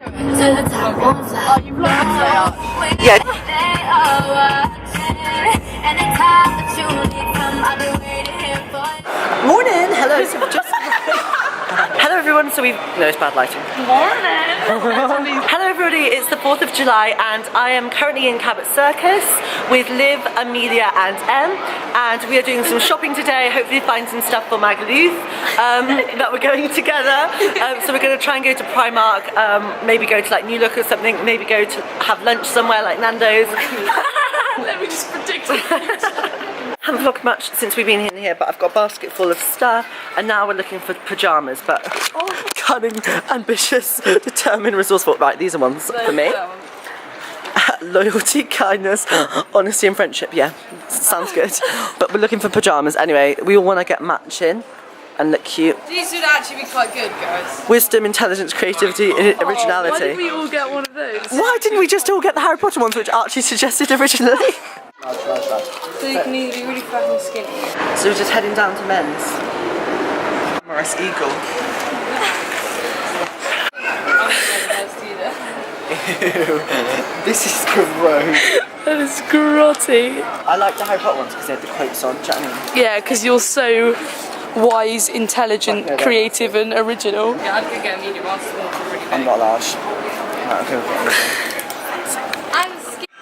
Yeah. Morning. Hello. So just hello everyone. So no, it's bad lighting. Morning. Hello everybody. It's the 4th of July, and I am currently in Cabot Circus with Liv, Amelia, and Em, and we are doing some shopping today. Hopefully, find some stuff for Magaluf that we're going together. So we're going to try and go to Primark. Maybe go to like New Look or something. Maybe go to have lunch somewhere like Nando's. Let me just predict it. Haven't vlogged much since we've been in here, but I've got a basket full of stuff, and now we're looking for pyjamas. But cunning, ambitious, determined, resourceful. Right, these are ones for me. Loyalty, kindness, honesty, and friendship. Yeah, sounds good. But we're looking for pyjamas anyway. We all want to get matching and look cute. These would actually be quite good, guys. Wisdom, intelligence, creativity, originality. Why did we all get one of those? Why didn't we just all get the Harry Potter ones, which Archie suggested originally? So you can either be really fat and skinny. So we're just heading down to men's. Morris Eagle. Ew, this is gross. That is grotty. I like the Harry Potter ones because they have the quotes on, do you know what I mean? Yeah, because you're so wise, intelligent, creative, and original. Yeah, I'd go get a medium. I'm not large. Right, okay, we'll get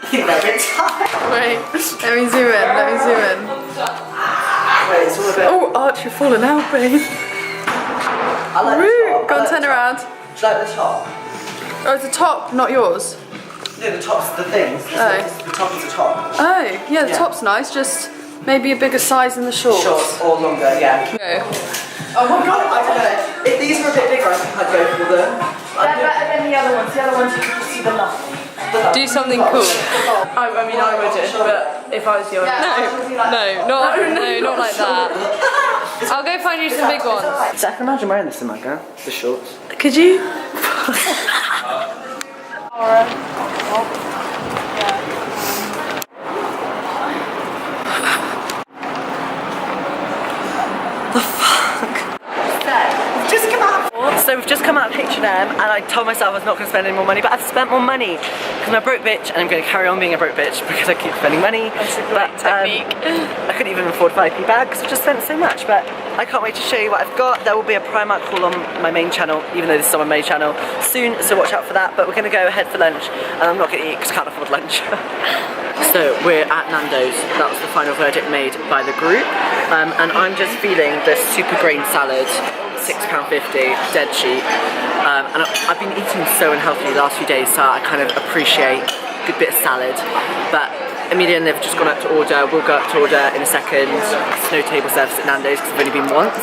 Wait, let me zoom in, let me zoom in. Wait, it's all a bit... Oh, Archie falling out, babe. I like the top. Go on, turn around. Do you like the top? Oh, it's the top, not yours. No, the top's the things. The top is the top. Oh, yeah, the top's nice, just maybe a bigger size in the shorts. Shorts or longer, yeah. Okay. Oh my god, I don't know. If these were a bit bigger, I think I'd go for them. They're better than the other ones. The other ones you can just see the lump. Do something cool. I mean, I wouldn't, but if I was you, not like that. I'll go find you some big ones. So I can imagine wearing this in my gown, the shorts. Could you? So we've just come out of H&M, and I told myself I was not going to spend any more money, but I've spent more money because I'm a broke bitch, and I'm going to carry on being a broke bitch because I keep spending money. That's a great technique. I couldn't even afford 5p bags. I've just spent so much, but I can't wait to show you what I've got. There will be a Primark haul on my main channel, even though this is on my main channel soon, so watch out for that. But we're going to go ahead for lunch, and I'm not going to eat because I can't afford lunch. So we're at Nando's. That was the final verdict made by the group, and I'm just feeling the super grain salad. £6.50, dead cheap, and I've been eating so unhealthy the last few days, so I kind of appreciate a good bit of salad. But Amelia and Liv have just gone up to order. We'll go up to order in a second. There's no table service at Nando's because I've only been once.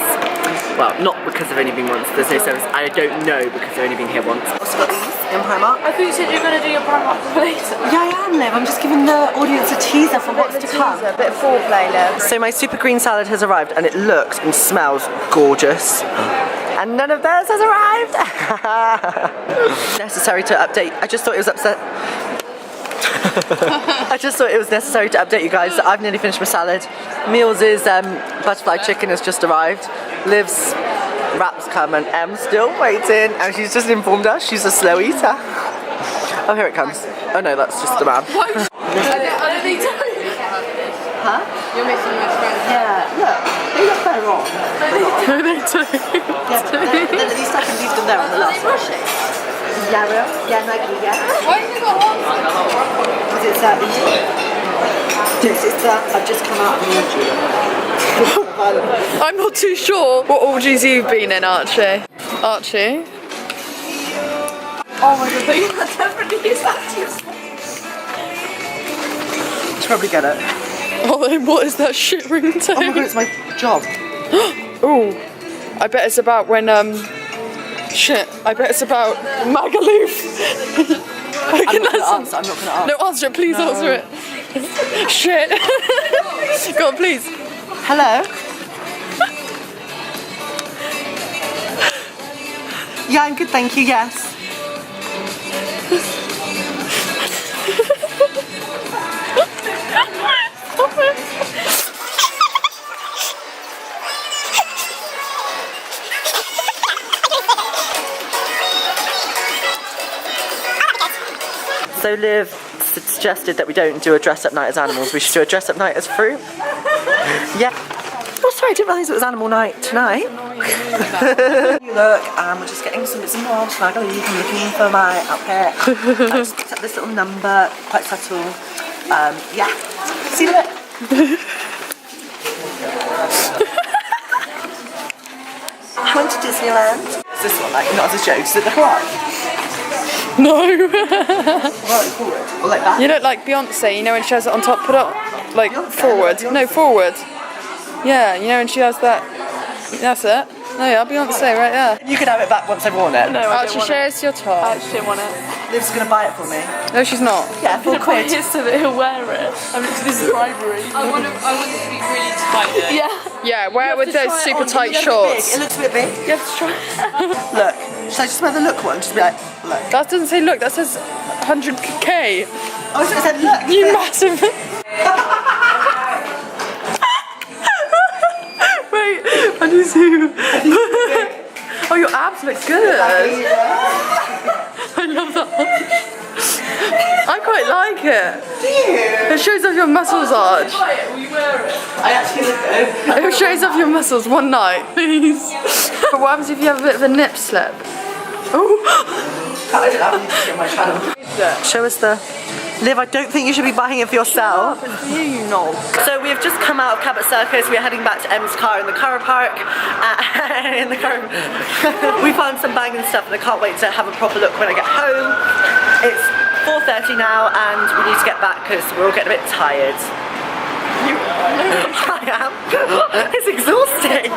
Well, not because I've only been once. There's no service. I don't know because I've only been here once. Also got these in Primark. I thought you said you were going to do your Primark later. Yeah, I am, Liv. I'm just giving the audience a teaser for what's to come. A bit of foreplay, Liv. So my super green salad has arrived, and it looks and smells gorgeous. And none of theirs has arrived. Necessary to update. I just thought it was upset. I just thought it was necessary to update you guys that I've nearly finished my salad. Meals' butterfly chicken has just arrived. Liv's wraps come, and Em's still waiting, and she's just informed us she's a slow eater. Oh, here it comes. Oh no, that's just the man. Huh? You're making my friend. Yeah, look. They look better on. No, they do. Yeah, then at least I can leave them there on the last one. Yeah, Maggie, yeah. Why have you got one? Because it's Yes, it's I've just come out of the orgy. I'm not too sure what orgies you've been in, Archie. Archie? Oh my god, that definitely is that. You should probably get it. Oh, then what is that shit ringtone? Oh my god, it's my job. Ooh, I bet it's about when, shit, I bet it's about Magaluf. I'm not going to answer, No, answer it, please answer it. Shit. Go on, please. Hello? Yeah, I'm good, thank you, yes. So Liv suggested that we don't do a dress-up night as animals, we should do a dress-up night as fruit. Yeah. Oh sorry, I didn't realise it was animal night tonight. You look, we're just getting some bits and bobs. Magaluf, I'm looking for my outfit. I just picked up this little number, quite subtle. Yeah. See you in a bit. I went to Disneyland. Is this one like, not as a joke, does it look alright? No. Well, like forward, or like that? You look like Beyonce, you know when she has it on top, put up, like, Beyonce, forward. Beyonce. No, forward. Yeah, you know when she has that, that's it. No, yeah, Beyonce right there. You can have it back once I've worn it. No, I Archie, don't want shares your it. I top. actually didn't want it. Liv's gonna buy it for me. No, she's not. Yeah, full quid. It's so that he'll wear it. I mean, this is bribery. I want it to be really tight. Yeah. Yeah, wear it with to those try it super on. tight It shorts. looks a bit big. You have to try it. Look, should I just wear the look one? Just be like, look. That doesn't say look, that says 100k. Oh, so it said look. You massive. Wait, I need to. Oh, your abs look good. I love that. I quite like it. Do you? It shows off your muscles, Arch. We wear it. I actually look good. It shows off your muscles one night, please. But what happens if you have a bit of a nip slip? Oh. I don't have to on my channel. Show us the... Liv, I don't think you should be buying it for yourself. You know. So we've just come out of Cabot Circus. We're heading back to Em's car in the car park. In the car. We found some banging stuff and I can't wait to have a proper look when I get home. It's 4:30 now and we need to get back because we're all getting a bit tired. You are. I am. It's exhausting.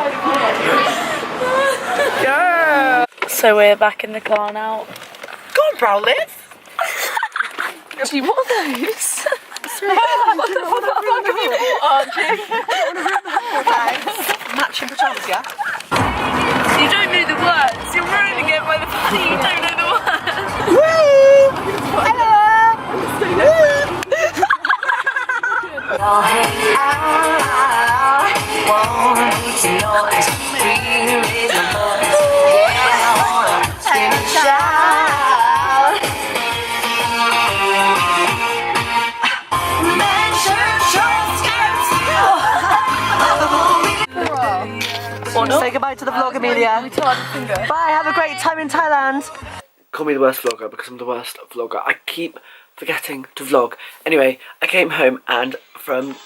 Yeah. So we're back in the car now. Go on, brow Liv. Actually, what are those? What the fuck have you bought, Archie? Matching pajamas, yeah? You don't know the words. You're ruining it by the fact that you don't know the words. Woo! Hello! Say goodbye to the vlog, Amelia. Bye, have a great time in Thailand. Call me the worst vlogger because I'm the worst vlogger. I keep forgetting to vlog. Anyway, I came home and from,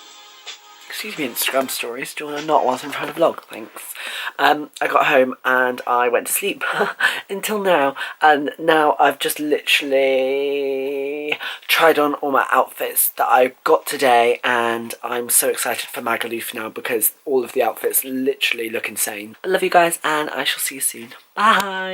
excuse me, Instagram stories. Do you want to not whilst I'm trying to vlog? Thanks. I got home and I went to sleep until now. And now I've just literally tried on all my outfits that I got today. And I'm so excited for MAGALUF now because all of the outfits literally look insane. I love you guys and I shall see you soon. Bye.